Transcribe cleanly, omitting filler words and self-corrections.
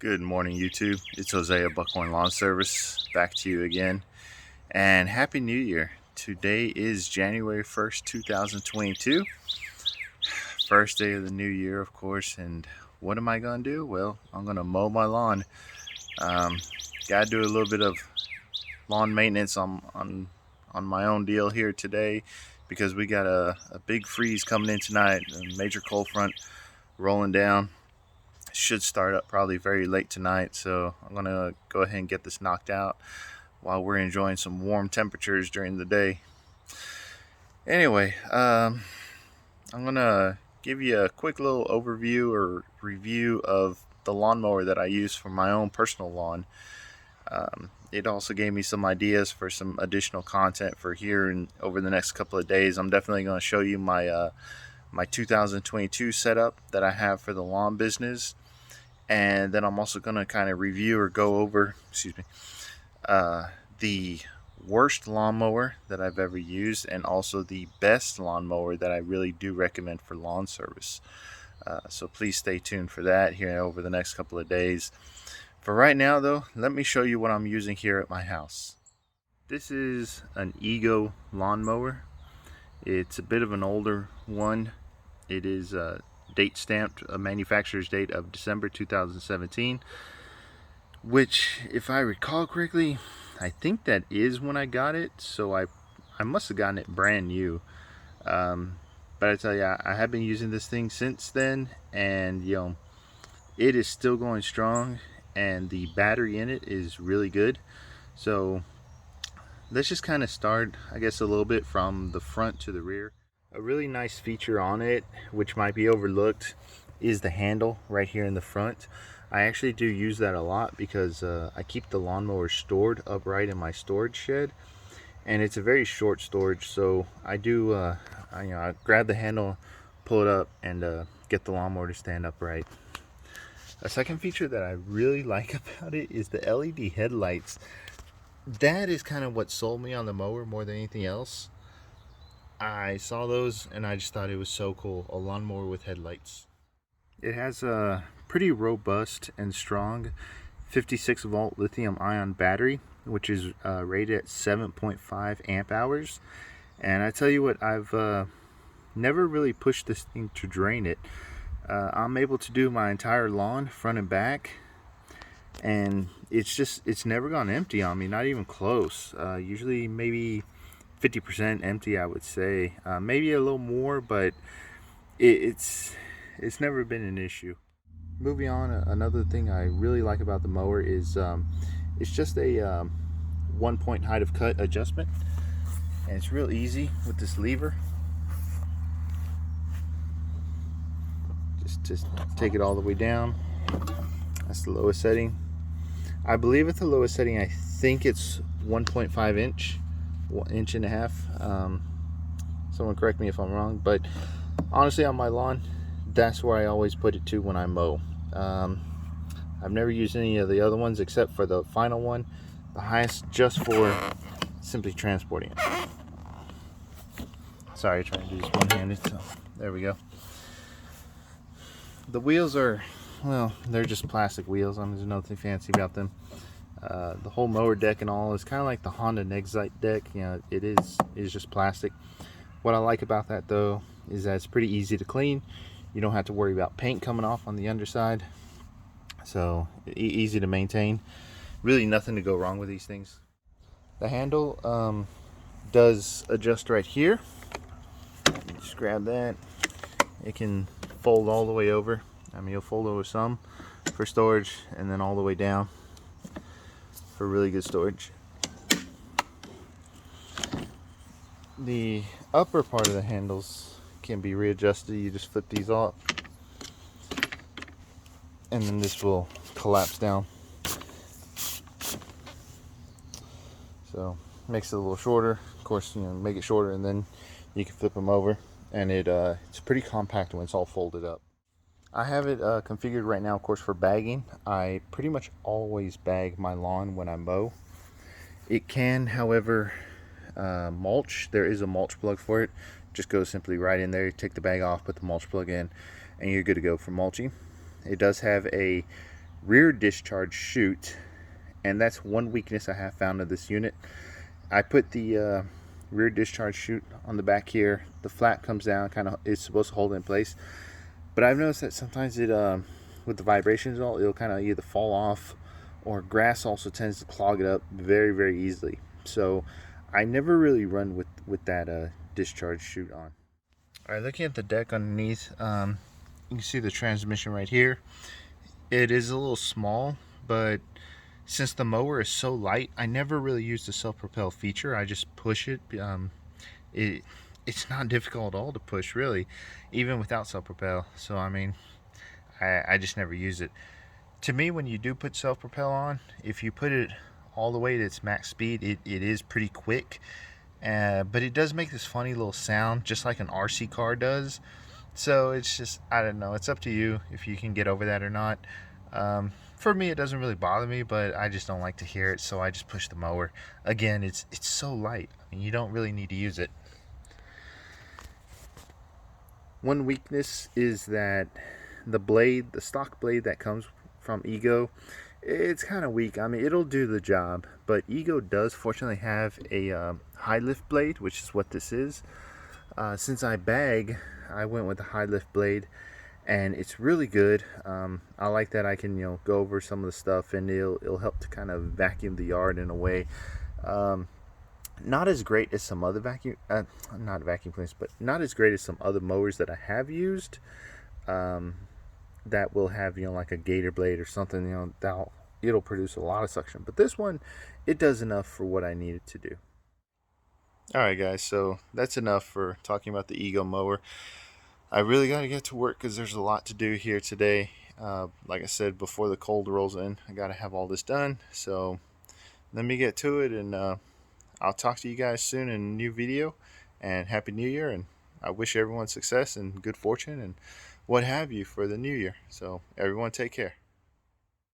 Good morning, YouTube. It's Jose of Buckhorn Lawn Service back to you again, and Happy New Year. Today is January 1st, 2022, first day of the new year, of course. And what am I gonna do? Well, I'm gonna mow my lawn. Gotta do a little bit of lawn maintenance on my own deal here today because we got a big freeze coming in tonight, a major cold front rolling down. Should start up probably very late tonight, so I'm gonna go ahead and get this knocked out while we're enjoying some warm temperatures during the day. Anyway, I'm gonna give you a quick little overview or review of the lawnmower that I use for my own personal lawn. It also gave me some ideas for some additional content for here and over the next couple of days. I'm definitely going to show you my 2022 setup that I have for the lawn business, and then I'm also going to kind of review or go over, the worst lawnmower that I've ever used, and also the best lawnmower that I really do recommend for lawn service. So please stay tuned for that here over the next couple of days. For right now, though, let me show you what I'm using here at my house. This is an Ego lawnmower. It's a bit of an older one. It is date stamped, a manufacturer's date of December 2017, which, if I recall correctly, I think that is when I got it, so I must have gotten it brand new. But I tell you, I have been using this thing since then, and it is still going strong, and the battery in it is really good. So let's just kind of start, I guess, a little bit from the front to the rear. A really nice feature on it, which might be overlooked, is the handle right here in the front. I actually do use that a lot because I keep the lawnmower stored upright in my storage shed, and it's a very short storage, so I do I grab the handle, pull it up, and get the lawnmower to stand upright. A second feature that I really like about it is the LED headlights. That is kind of what sold me on the mower more than anything else. I saw those and I just thought it was so cool, a lawnmower with headlights. It has a pretty robust and strong 56 volt lithium ion battery, which is rated at 7.5 amp hours. And I tell you what, I've never really pushed this thing to drain it. I'm able to do my entire lawn front and back, and it's never gone empty on me, not even close. Usually maybe 50% empty, I would say, maybe a little more, but it's never been an issue. Moving on, another thing I really like about the mower is it's just a 1-point height of cut adjustment, and it's real easy with this lever. Just take it all the way down. That's the lowest setting. I believe at the lowest setting, I think it's 1.5 inch, 1.5 inches. Someone correct me if I'm wrong, but honestly, on my lawn, that's where I always put it to when I mow. I've never used any of the other ones except for the final one, the highest, just for simply transporting it. Sorry, trying to do this one-handed, so there we go. The wheels are, well, they're just plastic wheels. There's nothing fancy about them. The whole mower deck and all is kind of like the Honda Nexite deck. It is just plastic. What I like about that, though, is that it's pretty easy to clean. You don't have to worry about paint coming off on the underside. So easy to maintain. Really nothing to go wrong with these things. The handle does adjust right here. Just grab that. It can fold all the way over. You'll fold over some for storage, and then all the way down for really good storage. The upper part of the handles can be readjusted. You just flip these off, and then this will collapse down. So makes it a little shorter. Of course, make it shorter, and then you can flip them over, and it's pretty compact when it's all folded up. I have it configured right now, of course, for bagging. I pretty much always bag my lawn when I mow. It can, however, mulch. There is a mulch plug for it. Just go simply right in there, take the bag off, put the mulch plug in, and you're good to go for mulching. It does have a rear discharge chute, and that's one weakness I have found of this unit. I put the rear discharge chute on the back here. The flap comes down, kind of is supposed to hold it in place, but I've noticed that sometimes it with the vibrations and all, it'll kind of either fall off, or grass also tends to clog it up very easily. So I never really run with that discharge chute on. All right, looking at the deck underneath, you can see the transmission right here. It is a little small, but since the mower is so light, I never really use the self-propel feature. I just push it. It it's not difficult at all to push, really, even without self-propel. So I mean, I just never use it. To me, when you do put self-propel on, if you put it all the way to its max speed, it is pretty quick. But it does make this funny little sound, just like an RC car does. So it's just, I don't know, it's up to you if you can get over that or not. For me, it doesn't really bother me, but I just don't like to hear it, so I just push the mower. Again, it's so light. I mean, you don't really need to use it. One weakness is that the blade, the stock blade that comes from Ego, it's kind of weak. I mean, it'll do the job, but Ego does fortunately have a high lift blade, which is what this is. Since I bag, I went with the high lift blade, and it's really good. I like that I can, go over some of the stuff, and it'll help to kind of vacuum the yard in a way. Not as great as some other not vacuum cleaners, but not as great as some other mowers that I have used. That will have, like a gator blade or something, it'll produce a lot of suction. But this one, it does enough for what I need it to do. Alright guys, so that's enough for talking about the Ego mower. I really got to get to work because there's a lot to do here today. Like I said, before the cold rolls in, I got to have all this done. So let me get to it, and I'll talk to you guys soon in a new video. And Happy New Year, and I wish everyone success and good fortune and what have you for the new year. So everyone take care.